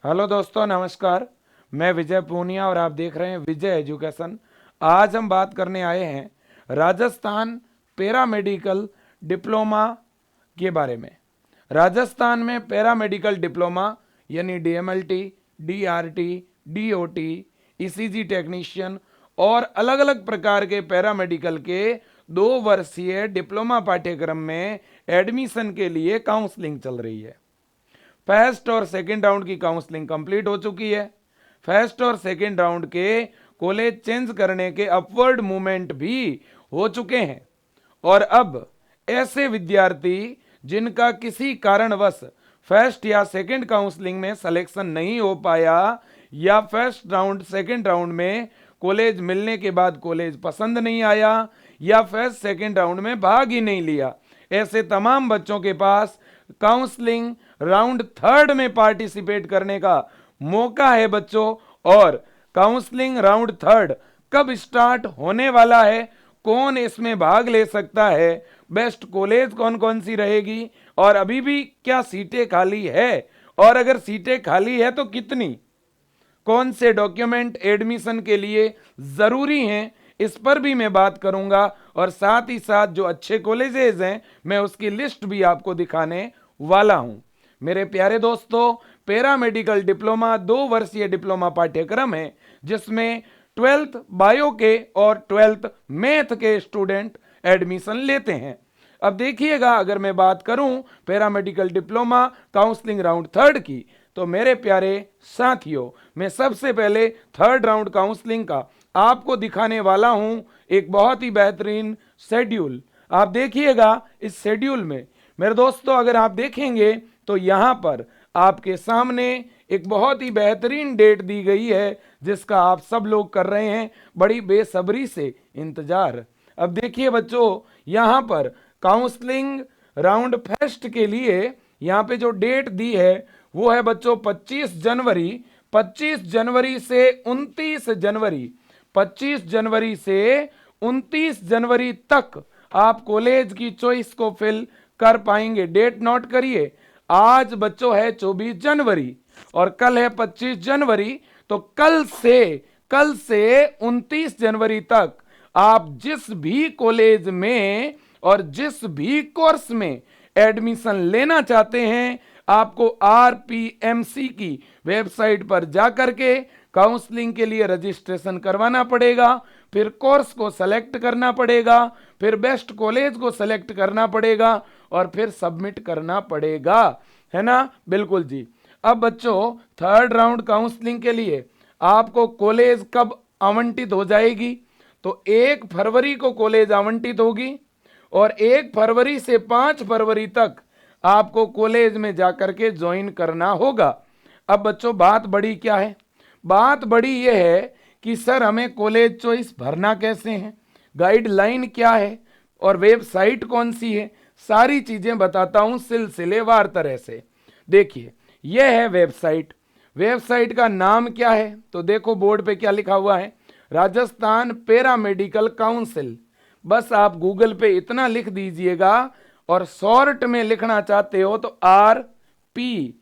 Hello दोस्तों, नमस्कार। मैं विजय पूनिया और आप देख रहे हैं विजय एजुकेशन। आज हम बात करने आए हैं राजस्थान पैरामेडिकल डिप्लोमा के बारे में। राजस्थान में पैरामेडिकल डिप्लोमा यानी DMLT, DRT, DOT, ECG technician और अलग अलग प्रकार के पैरामेडिकल के 2 वर्षीय डिप्लोमा पाठ्यक्रम में एडमिशन के लिए काउंसलिंग चल रही है। फर्स्ट और सेकंड राउंड की काउंसलिंग कंप्लीट हो चुकी है। फर्स्ट और सेकंड राउंड के कॉलेज चेंज करने के अपवर्ड मूवमेंट भी हो चुके हैं और अब ऐसे विद्यार्थी जिनका किसी कारणवश फर्स्ट या सेकंड काउंसलिंग में सिलेक्शन नहीं हो पाया या फर्स्ट राउंड सेकंड राउंड में कॉलेज मिलने के बाद कॉलेज पसंद नहीं आया या फर्स्ट सेकंड राउंड में भाग ही नहीं लिया, ऐसे तमाम बच्चों के पास काउंसलिंग राउंड थर्ड में पार्टिसिपेट करने का मौका है बच्चों। और काउंसलिंग राउंड थर्ड कब स्टार्ट होने वाला है, कौन इसमें भाग ले सकता है, बेस्ट कॉलेज कौन कौन सी रहेगी और अभी भी क्या सीटें खाली है और अगर सीटें खाली है तो कितनी, कौन से डॉक्यूमेंट एडमिशन के लिए जरूरी हैं, इस पर भी मैं बात करूंगा। और साथ ही साथ जो अच्छे कॉलेजेस हैं मैं उसकी लिस्ट भी आपको दिखाने वाला हूं। मेरे प्यारे दोस्तों, पैरामेडिकल डिप्लोमा 2 वर्षीय डिप्लोमा पाठ्यक्रम है जिसमें 12th बायो के और 12th मैथ के स्टूडेंट एडमिशन लेते हैं। अब देखिएगा, अगर मैं बात करूं paramedical diploma counselling round third की, तो मेरे प्यारे साथियों, मैं सबसे पहले थर्ड राउंड काउंसलिंग का आपको दिखाने वाला हूं एक बहुत ही बेहतरीन शेड्यूल। आप देखिएगा इस शेड्यूल में मेरे दोस्तों, अगर आप देखेंगे तो यहां पर आपके सामने एक बहुत ही बेहतरीन डेट दी गई है जिसका आप सब लोग कर रहे हैं बड़ी बेसब्री से इंतजार। अब देखिए बच्चों, यहां पर काउंसलिंग राउंड फर्स्ट के लिए यहां पे जो डेट दी है वो है बच्चों 25 जनवरी। 25 जनवरी से 29 जनवरी, 25 जनवरी से 29 जनवरी तक आप कॉलेज की चॉइस को फिल कर पाएंगे। डेट नोट करिए, आज बच्चों है 24 जनवरी और कल है 25 जनवरी, तो कल से 29 जनवरी तक आप जिस भी कॉलेज में और जिस भी कोर्स में एडमिशन लेना चाहते हैं, आपको आरपीएमसी की वेबसाइट पर जाकर के काउंसलिंग के लिए रजिस्ट्रेशन करवाना पड़ेगा, फिर कोर्स को सेलेक्ट करना पड़ेगा, फिर बेस्ट कॉलेज को सेलेक्ट करना पड़ेगा और फिर सबमिट करना पड़ेगा, है ना? बिल्कुल जी। अब बच्चों, थर्ड राउंड काउंसलिंग के लिए आपको कॉलेज कब आवंटित हो जाएगी, तो 1 फरवरी को कॉलेज आवंटित होगी और 1 फरवरी से 5 फरवरी तक आपको कॉलेज में जाकर के ज्वाइन करना होगा। अब बच्चों, बात बड़ी क्या है? बात बड़ी यह है कि सर हमें कॉलेज चॉइस भरना कैसे है, गाइडलाइन क्या है और वेबसाइट कौन सी है, सारी चीजें बताता हूं सिलसिलेवार तरह से। देखिए, यह है वेबसाइट। वेबसाइट का नाम क्या है, तो देखो बोर्ड पे क्या लिखा हुआ है, राजस्थान पैरामेडिकल काउंसिल। बस आप गूगल पे इतना लिख दीजिएगा और शॉर्ट में लिखना चाहते हो तो RPMC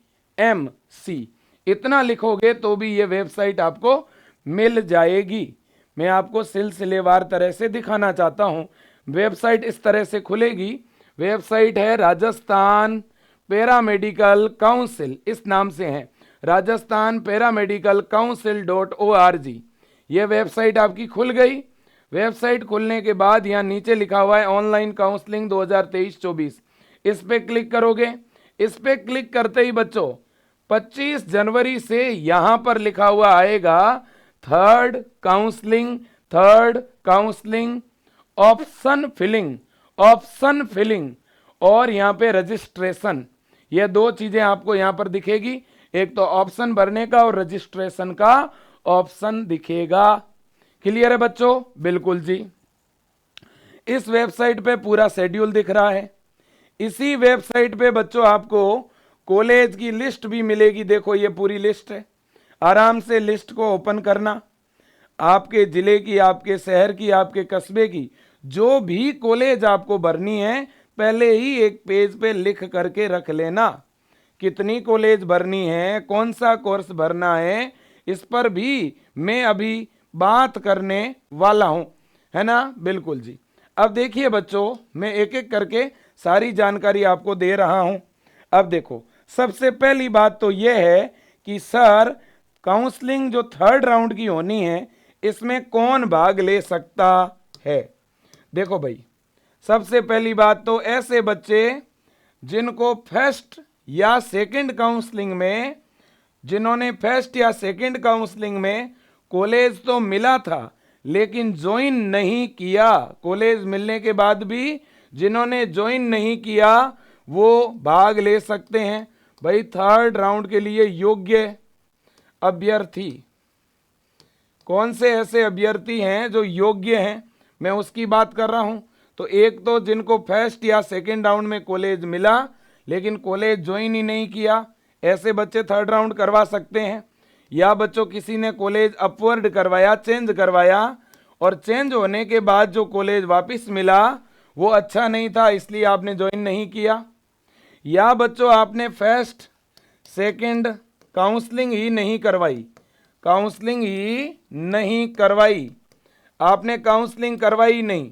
इतना लिखोगे तो भी ये वेबसाइट आपको मिल जाएगी। मैं आपको सिलसिलेवार तरह से दिखाना चाहता हूं। वेबसाइट इस तरह से खुलेगी। वेबसाइट है राजस्थान पैरामेडिकल काउंसिल, इस नाम से है, राजस्थान पैरामेडिकल काउंसिल .org। ये वेबसाइट आपकी खुल गई। वेबसाइट खुलने के बाद यहाँ नीचे लिखा हुआ है ऑनलाइन काउंसलिंग 2023-24, इस पे क्लिक करोगे। इस पे क्लिक करते ही बच्चों 25 जनवरी से यहां पर लिखा हुआ आएगा थर्ड काउंसलिंग ऑप्शन फिलिंग और यहां पे रजिस्ट्रेशन। ये 2 चीजें आपको यहां पर दिखेगी, एक तो ऑप्शन भरने का और रजिस्ट्रेशन का ऑप्शन दिखेगा। क्लियर है बच्चों? बिल्कुल जी। इस वेबसाइट पे पूरा शेड्यूल दिख रहा है। इसी वेबसाइट पे बच्चों आपको कॉलेज की लिस्ट भी मिलेगी। देखो ये पूरी लिस्ट है, आराम से लिस्ट को ओपन करना। आपके जिले की, आपके शहर की, आपके कस्बे की जो भी कॉलेज आपको भरनी है पहले ही एक पेज पे लिख करके रख लेना। कितनी कॉलेज भरनी है, कौन सा कोर्स भरना है, इस पर भी मैं अभी बात करने वाला हूं, है ना। बिल्कुल जी। अब देखिए बच्चों, मैं एक एक करके सारी जानकारी आपको दे रहा हूं। अब देखो, सबसे पहली बात तो यह है कि सर काउंसलिंग जो थर्ड राउंड की होनी है, इसमें कौन भाग ले सकता है। देखो भाई, सबसे पहली बात तो ऐसे बच्चे जिनको फर्स्ट या सेकंड काउंसलिंग में, जिन्होंने फर्स्ट या सेकंड काउंसलिंग में कॉलेज तो मिला था लेकिन ज्वाइन नहीं किया, कॉलेज मिलने के बाद भी जिन्होंने ज्वाइन नहीं किया वो भाग ले सकते हैं। भाई थर्ड राउंड के लिए योग्य अभ्यर्थी कौन से ऐसे अभ्यर्थी हैं जो योग्य हैं, मैं उसकी बात कर रहा हूं। तो एक तो जिनको फर्स्ट या सेकंड राउंड में कॉलेज मिला लेकिन कॉलेज ज्वाइन ही नहीं किया, ऐसे बच्चे थर्ड राउंड करवा सकते हैं। या बच्चों किसी ने कॉलेज अपवर्ड करवाया, चेंज करवाया, और चेंज होने के बाद जो कॉलेज वापस मिला वो अच्छा नहीं था इसलिए आपने ज्वाइन नहीं किया। या बच्चों आपने फर्स्ट सेकंड काउंसलिंग ही नहीं करवाई, काउंसलिंग ही नहीं करवाई, आपने काउंसलिंग करवाई नहीं,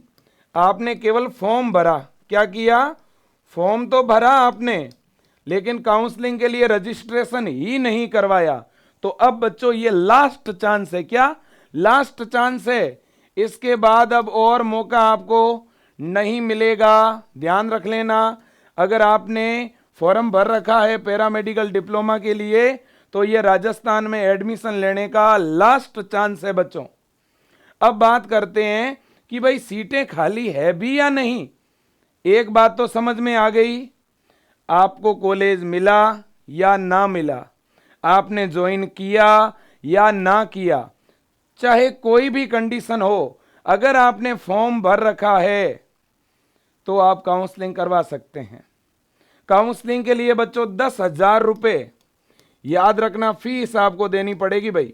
आपने केवल फॉर्म भरा। क्या किया? फॉर्म तो भरा आपने लेकिन काउंसलिंग के लिए रजिस्ट्रेशन ही नहीं करवाया। तो अब बच्चों ये लास्ट चांस है। क्या? लास्ट चांस है। इसके बाद अब और मौका आपको नहीं मिलेगा, ध्यान रख लेना। अगर आपने फॉर्म भर रखा है पैरामेडिकल डिप्लोमा के लिए तो ये राजस्थान में एडमिशन लेने का लास्ट चांस है बच्चों। अब बात करते हैं कि भाई सीटें खाली है भी या नहीं। एक बात तो समझ में आ गई, आपको कॉलेज मिला या ना मिला, आपने ज्वाइन किया या ना किया, चाहे कोई भी कंडीशन हो, अगर आपने फॉर्म भर रखा है तो आप काउंसलिंग करवा सकते हैं। काउंसलिंग के लिए बच्चों 10,000 रुपये याद रखना फीस आपको देनी पड़ेगी। भाई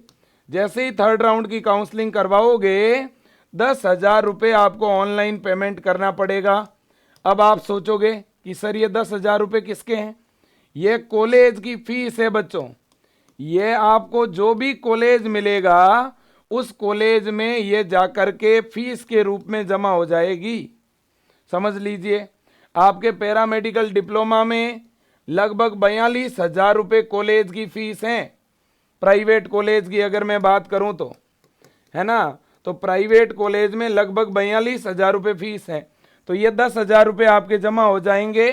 जैसे ही थर्ड राउंड की काउंसलिंग करवाओगे 10,000 रुपये आपको ऑनलाइन पेमेंट करना पड़ेगा। अब आप सोचोगे कि सर ये 10,000 रुपये किसके हैं? ये कॉलेज की फीस है बच्चों। ये आपको जो भी कॉलेज मिलेगा उस कॉलेज में ये जाकर के फीस के रूप में जमा हो जाएगी। समझ लीजिए, आपके पैरामेडिकल डिप्लोमा में लगभग 42,000 रुपये कॉलेज की फीस है। प्राइवेट कॉलेज की अगर मैं बात करूं तो, है ना, तो प्राइवेट कॉलेज में लगभग 42,000 रुपये फीस है। तो ये 10,000 रुपये आपके जमा हो जाएंगे,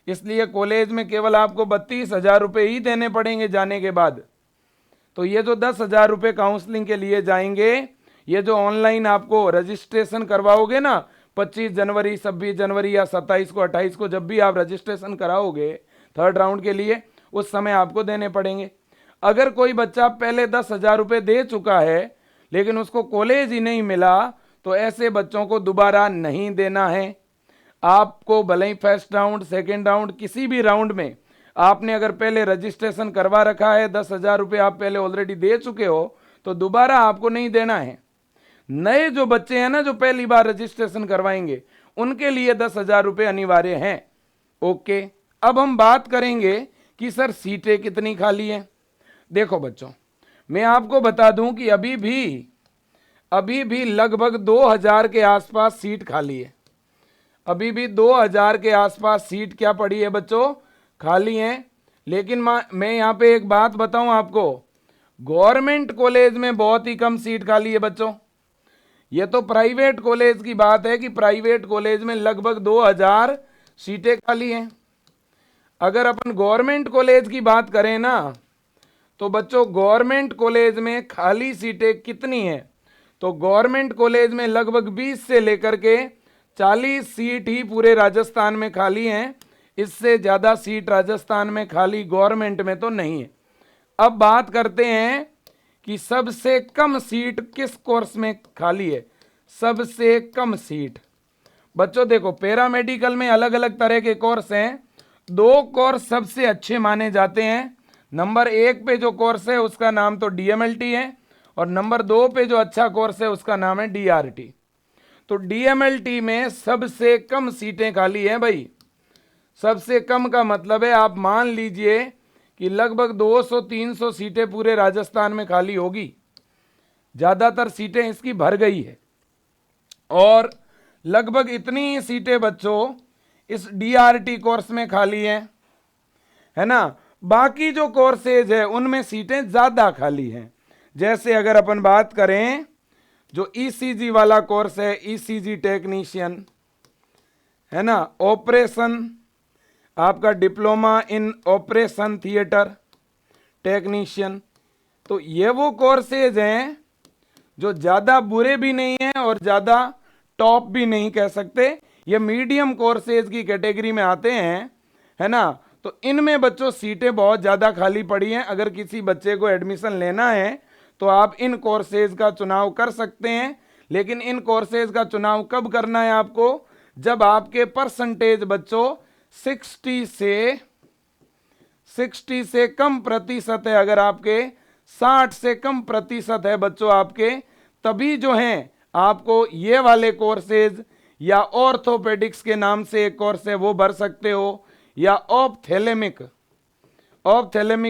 इसलिए कॉलेज में केवल आपको 32,000 रुपये ही देने पड़ेंगे जाने के बाद। तो ये जो 10,000 रुपये काउंसलिंग के लिए जाएंगे, ये जो ऑनलाइन आपको रजिस्ट्रेशन करवाओगे ना 25 जनवरी, 26 जनवरी या 27 को, 28 को, जब भी आप रजिस्ट्रेशन कराओगे थर्ड राउंड के लिए, उस समय आपको देने पड़ेंगे। अगर कोई बच्चा पहले 10,000 रुपये दे चुका है लेकिन उसको कॉलेज ही नहीं मिला तो ऐसे बच्चों को दोबारा नहीं देना है। आपको भले ही फर्स्ट राउंड, सेकेंड राउंड, किसी भी राउंड में आपने अगर पहले रजिस्ट्रेशन करवा रखा है, 10,000 रुपये आप पहले ऑलरेडी दे चुके हो, तो दोबारा आपको नहीं देना है। नए जो बच्चे हैं ना, जो पहली बार रजिस्ट्रेशन करवाएंगे, उनके लिए 10,000 रुपये अनिवार्य हैं। ओके, अब हम बात करेंगे कि सर सीटें कितनी खाली हैं। देखो बच्चों, मैं आपको बता दूं कि अभी भी लगभग 2,000 के आसपास सीट खाली है। अभी भी 2,000 के आसपास सीट क्या पड़ी है बच्चों? खाली हैं। लेकिन मैं यहाँ पे एक बात बताऊं आपको, गवर्नमेंट कॉलेज में बहुत ही कम सीट खाली है बच्चों। ये तो प्राइवेट कॉलेज की बात है कि प्राइवेट कॉलेज में लगभग 2,000 सीटें खाली हैं। अगर अपन गवर्नमेंट कॉलेज की बात करें ना, तो बच्चों गवर्नमेंट कॉलेज में खाली सीटें कितनी हैं? तो गवर्नमेंट कॉलेज में लगभग 20 से लेकर के 40 सीट ही पूरे राजस्थान में खाली हैं। इससे ज़्यादा सीट राजस्थान में खाली गवर्नमेंट में तो नहीं है। अब बात करते हैं कि सबसे कम सीट किस कोर्स में खाली है। सबसे कम सीट बच्चों देखो, पैरामेडिकल में अलग अलग तरह के कोर्स हैं। 2 कोर्स सबसे अच्छे माने जाते हैं। नंबर 1 पे जो कोर्स है उसका नाम तो DMLT है, और नंबर 2 पे जो अच्छा कोर्स है उसका नाम है DRT। तो DMLT में सबसे कम सीटें खाली हैं भाई। सबसे कम का मतलब है, आप मान लीजिए कि लगभग 200-300 सीटें पूरे राजस्थान में खाली होगी। ज़्यादातर सीटें इसकी भर गई है और लगभग इतनी ही सीटें बच्चों इस डीआरटी कोर्स में खाली हैं, है ना। बाकी जो कोर्सेज है उनमें सीटें ज़्यादा खाली हैं। जैसे अगर अपन बात करें जो ईसीजी वाला कोर्स है, ईसीजी टेक्नीशियन, है ना, ऑपरेशन, आपका diploma in operation theatre technician, तो ये वो कोर्सेज हैं जो ज़्यादा बुरे भी नहीं हैं और ज़्यादा टॉप भी नहीं कह सकते, ये मीडियम कोर्सेज की कैटेगरी में आते हैं, है ना। तो इनमें बच्चों सीटें बहुत ज़्यादा खाली पड़ी हैं। अगर किसी बच्चे को एडमिशन लेना है तो आप इन कोर्सेज का चुनाव कर सकते हैं, लेकिन इन कोर्सेज का चुनाव कब करना है आपको, जब आपके परसेंटेज बच्चों 60 से कम प्रतिशत है। अगर आपके 60 से कम प्रतिशत है बच्चों आपके, तभी जो हैं आपको ये वाले कोर्सेज या ऑर्थोपेडिक्स के नाम से एक कोर्स है वो भर सकते हो, या ऑप्थेलेमिक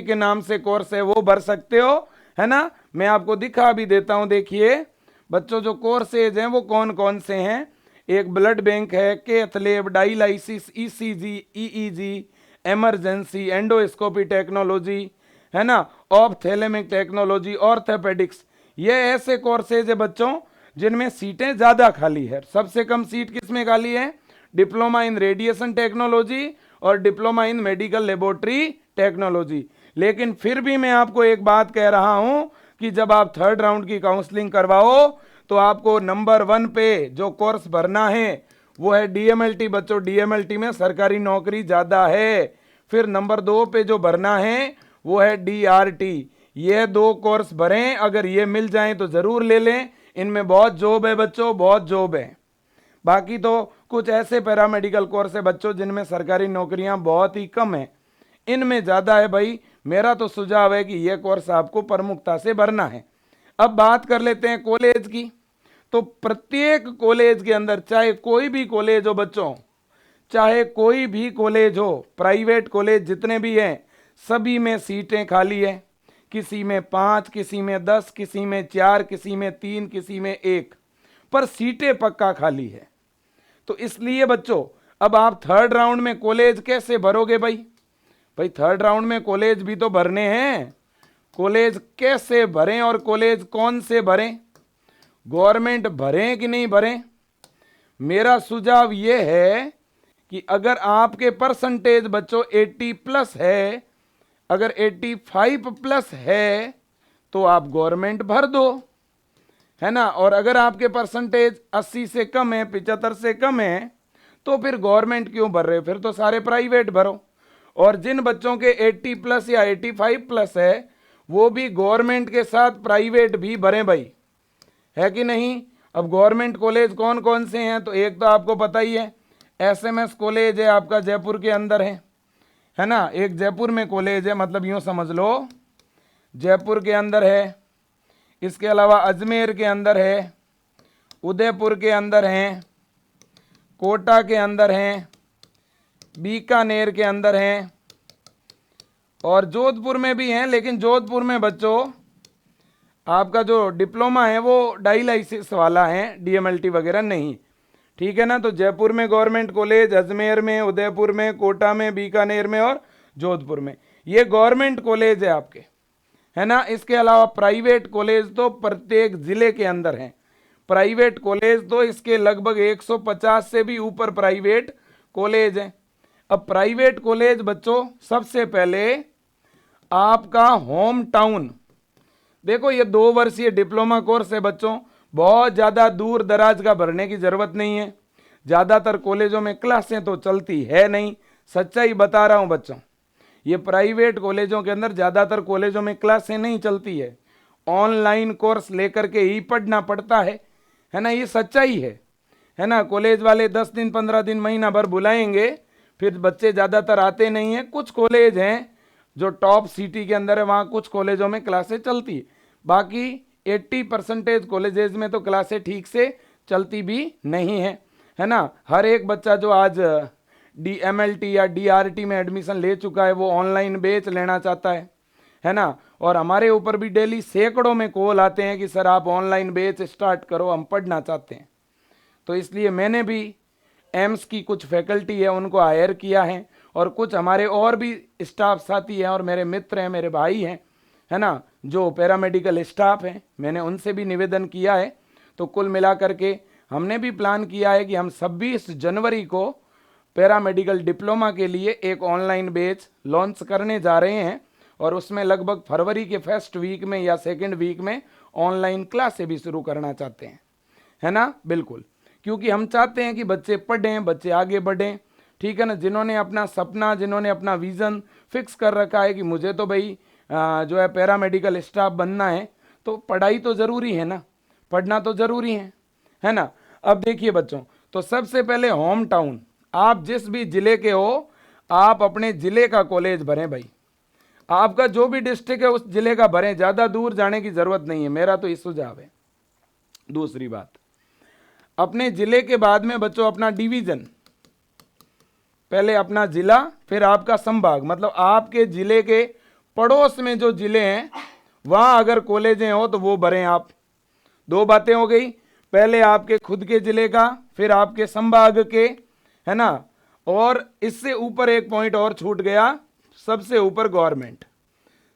के नाम से कोर्स है वो भर सकते हो, है ना। मैं आपको दिखा भी देता हूं, देखिए बच्चों जो कोर्सेज हैं वो कौन कौन से हैं। एक ब्लड बैंक है, cath lab, dialysis, ECG, EEG, emergency, endoscopy technology, है ना, ऑप्थेलेमिक टेक्नोलॉजी, ऑर्थोपेडिक्स, ये ऐसे कोर्सेज है बच्चों जिनमें सीटें ज़्यादा खाली है। सबसे कम सीट किसमें खाली है, डिप्लोमा इन रेडिएशन टेक्नोलॉजी और diploma in medical laboratory technology. लेकिन फिर भी मैं आपको एक बात कह रहा हूं कि जब आप थर्ड राउंड की काउंसलिंग करवाओ तो आपको नंबर 1 पे जो कोर्स भरना है वो है डीएमएलटी बच्चों। डीएमएलटी में सरकारी नौकरी ज़्यादा है। फिर नंबर 2 पे जो भरना है वो है डीआरटी। ये 2 कोर्स भरें, अगर ये मिल जाएं तो ज़रूर ले लें। इनमें बहुत जॉब है बच्चों, बहुत जॉब है। बाकी तो कुछ ऐसे पैरामेडिकल कोर्स है बच्चों जिनमें सरकारी नौकरियां बहुत ही कम है, इनमें ज़्यादा है भाई। मेरा तो सुझाव है कि यह कोर्स आपको प्रमुखता से भरना है। अब बात कर लेते हैं कॉलेज की। तो प्रत्येक कॉलेज के अंदर, चाहे कोई भी कॉलेज हो बच्चों, चाहे कोई भी कॉलेज हो, प्राइवेट कॉलेज जितने भी हैं सभी में सीटें खाली है। किसी में 5, किसी में 10, किसी में 4, किसी में 3, किसी में 1, पर सीटें पक्का खाली है। तो इसलिए बच्चों अब आप थर्ड राउंड में कॉलेज कैसे भरोगे भाई थर्ड राउंड में कॉलेज भी तो भरने हैं। कॉलेज कैसे भरें और कॉलेज कौन से भरें, गवर्नमेंट भरें कि नहीं भरें। मेरा सुझाव यह है कि अगर आपके परसेंटेज बच्चों 80 प्लस है, अगर 85 प्लस है तो आप गवर्नमेंट भर दो, है ना। और अगर आपके परसेंटेज 80 से कम है, 75 से कम है, तो फिर गवर्नमेंट क्यों भर रहे हो, फिर तो सारे प्राइवेट भरो। और जिन बच्चों के 80 प्लस या 85 प्लस है वो भी गवर्नमेंट के साथ प्राइवेट भी भरें भाई, है कि नहीं। अब गवर्नमेंट कॉलेज कौन कौन से हैं, तो एक तो आपको पता ही है, एसएमएस कॉलेज है आपका जयपुर के अंदर है ना। एक जयपुर में कॉलेज है, मतलब यूँ समझ लो जयपुर के अंदर है। इसके अलावा अजमेर के अंदर है, उदयपुर के अंदर हैं, कोटा के अंदर हैं, बीकानेर के अंदर हैं और जोधपुर में भी हैं। लेकिन जोधपुर में बच्चों आपका जो डिप्लोमा है वो डायलिसिस वाला है, डीएमएलटी वगैरह नहीं, ठीक है ना। तो जयपुर में गवर्नमेंट कॉलेज, अजमेर में, उदयपुर में, कोटा में, बीकानेर में और जोधपुर में, ये गवर्नमेंट कॉलेज है आपके, है ना। इसके अलावा प्राइवेट कॉलेज तो प्रत्येक जिले के अंदर हैं। प्राइवेट कॉलेज तो इसके लगभग 150 से भी ऊपर प्राइवेट कॉलेज हैं। अब प्राइवेट कॉलेज बच्चों सबसे पहले आपका होम टाउन, देखो ये 2 वर्षीय डिप्लोमा कोर्स है बच्चों, बहुत ज़्यादा दूर दराज का भरने की ज़रूरत नहीं है। ज़्यादातर कॉलेजों में क्लासें तो चलती है नहीं, सच्चाई बता रहा हूँ बच्चों। ये प्राइवेट कॉलेजों के अंदर ज़्यादातर कॉलेजों में क्लासें नहीं चलती है, ऑनलाइन कोर्स लेकर के ही पढ़ना पड़ता है ना। ये सच्चाई है ना। कॉलेज वाले 10 दिन, 15 दिन, महीना भर बुलाएंगे, फिर बच्चे ज़्यादातर आते नहीं हैं। कुछ कॉलेज हैं जो टॉप सिटी के अंदर है, वहाँ कुछ कॉलेजों में क्लासें चलती है, बाकी 80% कॉलेजेस में तो क्लासें ठीक से चलती भी नहीं है ना। हर एक बच्चा जो आज DMLT या DRT में एडमिशन ले चुका है, वो ऑनलाइन बैच लेना चाहता है ना। और हमारे ऊपर भी डेली सैकड़ों में कॉल आते हैं कि सर आप ऑनलाइन बैच स्टार्ट करो, हम पढ़ना चाहते हैं। तो इसलिए मैंने भी एम्स की कुछ फैकल्टी है उनको हायर किया है, और कुछ हमारे और भी स्टाफ साथी हैं और मेरे मित्र हैं, मेरे भाई हैं, है ना, जो पैरामेडिकल स्टाफ हैं, मैंने उनसे भी निवेदन किया है। तो कुल मिलाकर के हमने भी प्लान किया है कि हम 26 जनवरी को पैरामेडिकल डिप्लोमा के लिए एक ऑनलाइन बैच लॉन्च करने जा रहे हैं, और उसमें लगभग फरवरी के फर्स्ट वीक में या सेकेंड वीक में ऑनलाइन क्लासें भी शुरू करना चाहते हैं, है ना। बिल्कुल, क्योंकि हम चाहते हैं कि बच्चे पढ़ें, बच्चे आगे बढ़ें, ठीक है ना। जिन्होंने अपना सपना, जिन्होंने अपना विज़न फिक्स कर रखा है कि मुझे तो भाई जो है पैरामेडिकल स्टाफ बनना है, तो पढ़ाई तो ज़रूरी है ना, पढ़ना तो ज़रूरी है ना। अब देखिए बच्चों, तो सबसे पहले होम टाउन, आप जिस भी ज़िले के हो, आप अपने ज़िले का कॉलेज भरें भाई। आपका जो भी डिस्ट्रिक्ट है उस ज़िले का भरें, ज़्यादा दूर जाने की ज़रूरत नहीं है, मेरा तो ये सुझाव है। दूसरी बात, अपने ज़िले के बाद में बच्चों अपना डिवीज़न, पहले अपना ज़िला, फिर आपका संभाग, मतलब आपके ज़िले के पड़ोस में जो ज़िले हैं वहाँ अगर कॉलेजें हो तो वो भरें आप। दो बातें हो गई, पहले आपके खुद के ज़िले का, फिर आपके संभाग के, है ना। और इससे ऊपर एक पॉइंट और छूट गया, सबसे ऊपर गवर्नमेंट।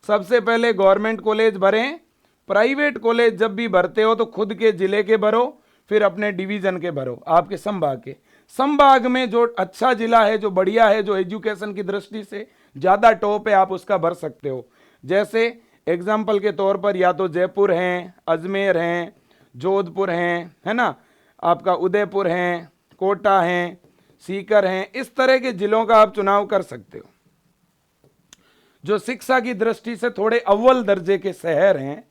सबसे पहले गवर्नमेंट कॉलेज भरें। प्राइवेट कॉलेज जब भी भरते हो तो खुद के ज़िले के भरो, फिर अपने डिवीज़न के भरो, आपके संभाग के। संभाग में जो अच्छा ज़िला है, जो बढ़िया है, जो एजुकेशन की दृष्टि से ज़्यादा टॉप है, आप उसका भर सकते हो। जैसे एग्जाम्पल के तौर पर या तो जयपुर हैं, अजमेर हैं, जोधपुर हैं, है ना, आपका उदयपुर हैं, कोटा हैं, सीकर हैं, इस तरह के ज़िलों का आप चुनाव कर सकते हो। जो शिक्षा की दृष्टि से थोड़े अव्वल दर्जे के शहर हैं,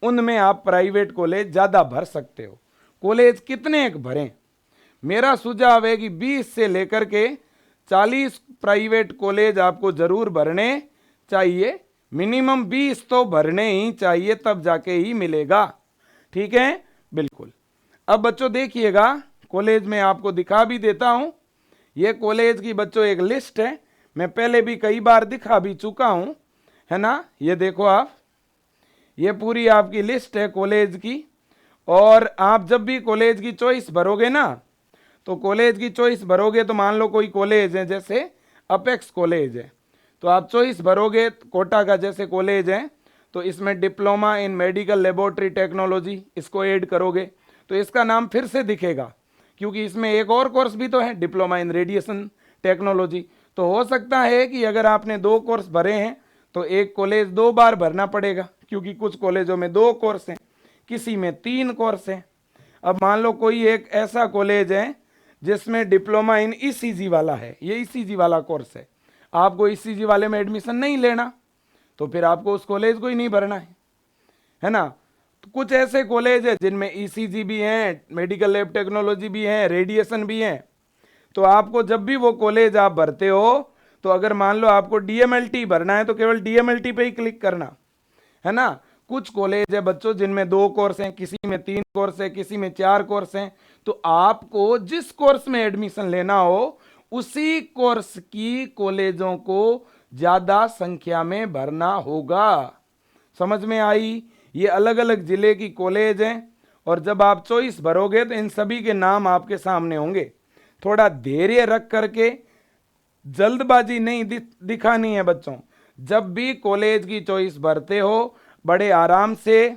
उनमें आप प्राइवेट कॉलेज ज़्यादा भर सकते हो। कॉलेज कितने एक भरें? मेरा सुझाव है कि 20 से लेकर के 40 प्राइवेट कॉलेज आपको जरूर भरने चाहिए। मिनिमम 20 तो भरने ही चाहिए, तब जाके ही मिलेगा, ठीक है। बिल्कुल। अब बच्चों देखिएगा, कॉलेज में आपको दिखा भी देता हूं। ये कॉलेज की बच्चों एक लिस्ट है, मैं पहले भी कई बार दिखा भी चुका हूं, है ना। ये देखो आप, ये पूरी आपकी लिस्ट है कॉलेज की। और आप जब भी कॉलेज की चॉइस भरोगे ना, तो कॉलेज की चॉइस भरोगे तो मान लो कोई कॉलेज है, जैसे अपेक्स कॉलेज है, तो आप चॉइस भरोगे कोटा का जैसे कॉलेज है, तो इसमें diploma in medical laboratory technology इसको ऐड करोगे तो इसका नाम फिर से दिखेगा, क्योंकि इसमें एक और कोर्स भी तो है, डिप्लोमा इन रेडिएशन टेक्नोलॉजी। तो हो सकता है कि अगर आपने 2 कोर्स भरे हैं तो एक कॉलेज 2 बार भरना पड़ेगा, क्योंकि कुछ कॉलेजों में 2 कोर्स हैं, किसी में 3 कोर्स हैं। अब मान लो कोई एक ऐसा कॉलेज है जिसमें डिप्लोमा इन ईसीजी वाला है, ये ईसीजी वाला कोर्स है, आपको ईसीजी वाले में एडमिशन नहीं लेना, तो फिर आपको उस कॉलेज को ही नहीं भरना है ना। तो कुछ ऐसे कॉलेज है जिनमें ईसीजी भी हैं, मेडिकल लैब टेक्नोलॉजी भी है, रेडिएशन भी है। तो आपको जब भी वो कॉलेज आप भरते हो, तो अगर मान लो आपको डीएमएलटी भरना है तो केवल डीएमएलटी पे ही क्लिक करना, है ना। कुछ कॉलेज है बच्चों जिनमें 2 कोर्स हैं, किसी में 3 कोर्स है, किसी में 4 कोर्स हैं। तो आपको जिस कोर्स में एडमिशन लेना हो उसी कोर्स की कॉलेजों को ज्यादा संख्या में भरना होगा। समझ में आई? ये अलग अलग जिले की कॉलेज हैं, और जब आप चॉइस भरोगे तो इन सभी के नाम आपके सामने होंगे। थोड़ा धैर्य रख करके, जल्दबाजी नहीं दिखानी है बच्चों। जब भी कॉलेज की चॉइस भरते हो, बड़े आराम से,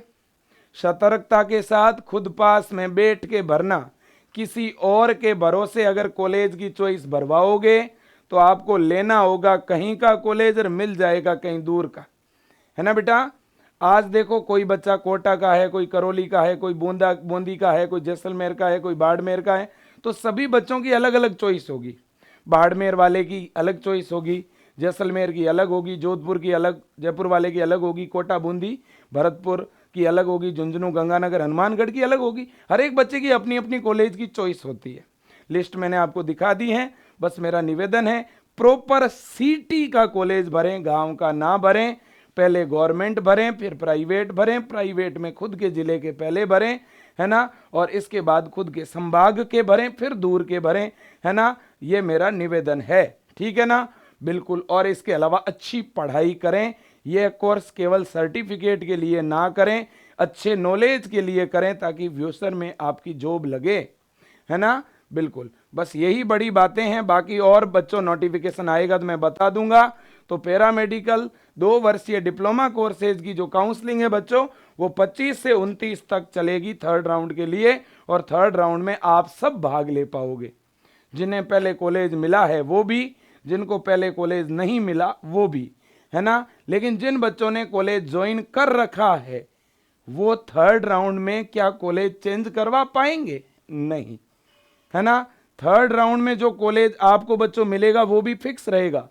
सतर्कता के साथ, खुद पास में बैठ के भरना। किसी और के भरोसे अगर कॉलेज की चॉइस भरवाओगे तो आपको लेना होगा कहीं का कॉलेज और मिल जाएगा कहीं दूर का, है ना बेटा। आज देखो, कोई बच्चा कोटा का है, कोई करौली का है, कोई बूंदी का है, कोई जैसलमेर का है, कोई बाड़मेर का है, तो सभी बच्चों की अलग अलग चॉइस होगी। बाड़मेर वाले की अलग चॉइस होगी, जैसलमेर की अलग होगी, जोधपुर की अलग, जयपुर वाले की अलग होगी, कोटा बूंदी भरतपुर की अलग होगी, झुंझुनू गंगानगर हनुमानगढ़ की अलग होगी। हर एक बच्चे की अपनी अपनी कॉलेज की चॉइस होती है। लिस्ट मैंने आपको दिखा दी है। बस मेरा निवेदन है, प्रॉपर सिटी का कॉलेज भरें, गांव का ना भरें। पहले गवर्नमेंट भरें, फिर प्राइवेट भरें, प्राइवेट में खुद के जिले के पहले भरें, है ना, और इसके बाद खुद के संभाग के भरें, फिर दूर के भरें, है ना। ये मेरा निवेदन है। ठीक है ना, बिल्कुल। और इसके अलावा अच्छी पढ़ाई करें, यह कोर्स केवल सर्टिफिकेट के लिए ना करें, अच्छे नॉलेज के लिए करें, ताकि फ्यूचर में आपकी जॉब लगे, है ना, बिल्कुल। बस यही बड़ी बातें हैं। बाकी और बच्चों नोटिफिकेशन आएगा तो मैं बता दूंगा। तो पैरामेडिकल 2 वर्षीय डिप्लोमा कोर्सेज की जो काउंसलिंग है बच्चों, वो 25 से 29 तक चलेगी थर्ड राउंड के लिए। और थर्ड राउंड में आप सब भाग ले पाओगे, जिन्हें पहले कॉलेज मिला है वो भी, जिनको पहले कॉलेज नहीं मिला वो भी, है ना। लेकिन जिन बच्चों ने कॉलेज ज्वाइन कर रखा है वो थर्ड राउंड में क्या कॉलेज चेंज करवा पाएंगे? नहीं, है ना। थर्ड राउंड में जो कॉलेज आपको बच्चों मिलेगा वो भी फिक्स रहेगा।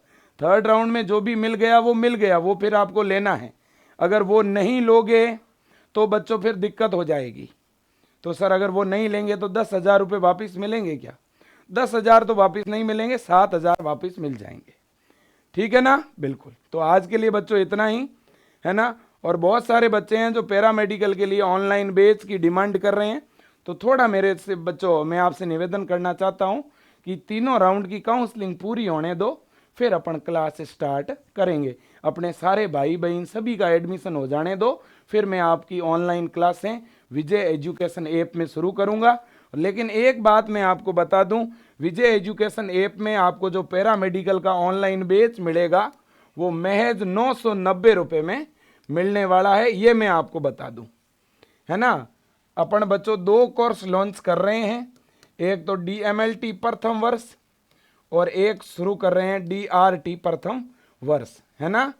थर्ड राउंड में जो भी मिल गया वो मिल गया, वो फिर आपको लेना है। अगर वो नहीं लोगे तो बच्चों फिर दिक्कत हो जाएगी। तो सर अगर वो नहीं लेंगे तो 10,000 रुपये वापिस मिलेंगे क्या? 10,000 तो वापिस नहीं मिलेंगे, 7,000 वापिस मिल जाएंगे। ठीक है ना, बिल्कुल। तो आज के लिए बच्चों इतना ही, है ना। और बहुत सारे बच्चे हैं जो पैरामेडिकल के लिए ऑनलाइन बैच की डिमांड कर रहे हैं। तो थोड़ा मेरे से बच्चों मैं आपसे निवेदन करना चाहता हूं कि तीनों राउंड की काउंसलिंग पूरी होने दो, फिर अपन क्लास स्टार्ट करेंगे। अपने सारे भाई बहन सभी का एडमिशन हो जाने दो, फिर मैं आपकी ऑनलाइन क्लासें विजय एजुकेशन ऐप में शुरू करूंगा। लेकिन एक बात मैं आपको बता दूं, विजय एजुकेशन ऐप में आपको जो पैरामेडिकल का ऑनलाइन बैच मिलेगा वो महज 990 रुपये में मिलने वाला है, ये मैं आपको बता दूं, है ना। अपन बच्चों 2 कोर्स लॉन्च कर रहे हैं, एक तो DMLT प्रथम वर्ष और एक शुरू कर रहे हैं DRT प्रथम वर्ष, है ना।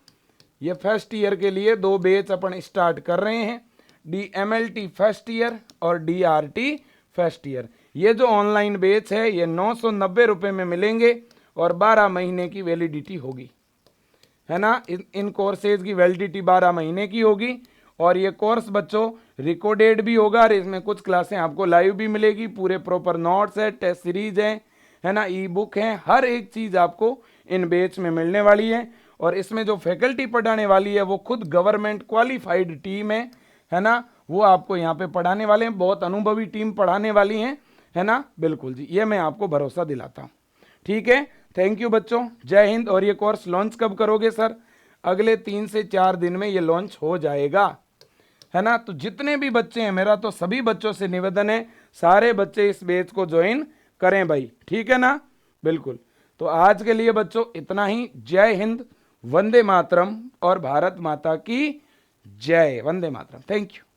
ये फर्स्ट ईयर के लिए 2 बैच अपन स्टार्ट कर रहे हैं, DMLT फर्स्ट ईयर और DRT फर्स्ट ईयर। ये जो ऑनलाइन बैच है ये 990 रुपये में मिलेंगे और 12 महीने की वैलिडिटी होगी, है ना। इन कोर्सेज की वैलिडिटी 12 महीने की होगी। और ये कोर्स बच्चों रिकॉर्डेड भी होगा और इसमें कुछ क्लासें आपको लाइव भी मिलेगी, पूरे प्रॉपर नोट्स है, टेस्ट सीरीज है ना, ई बुक है, हर एक चीज़ आपको इन बैच में मिलने वाली है। और इसमें जो फैकल्टी पढ़ाने वाली है वो खुद गवर्नमेंट क्वालिफाइड टीम है ना, वो आपको यहाँ पे पढ़ाने वाले हैं, बहुत अनुभवी टीम पढ़ाने वाली है ना, बिल्कुल जी, ये मैं आपको भरोसा दिलाता हूँ। ठीक है, थैंक यू बच्चों, जय हिंद। और ये कोर्स लॉन्च कब करोगे सर? अगले 3 से 4 दिन में ये लॉन्च हो जाएगा, है ना। तो जितने भी बच्चे हैं, मेरा तो सभी बच्चों से निवेदन है, सारे बच्चे इस बैच को ज्वाइन करें भाई, ठीक है ना, बिल्कुल। तो आज के लिए बच्चों इतना ही। जय हिंद, वंदे मातरम और भारत माता की जय। Vande Mataram, thank you.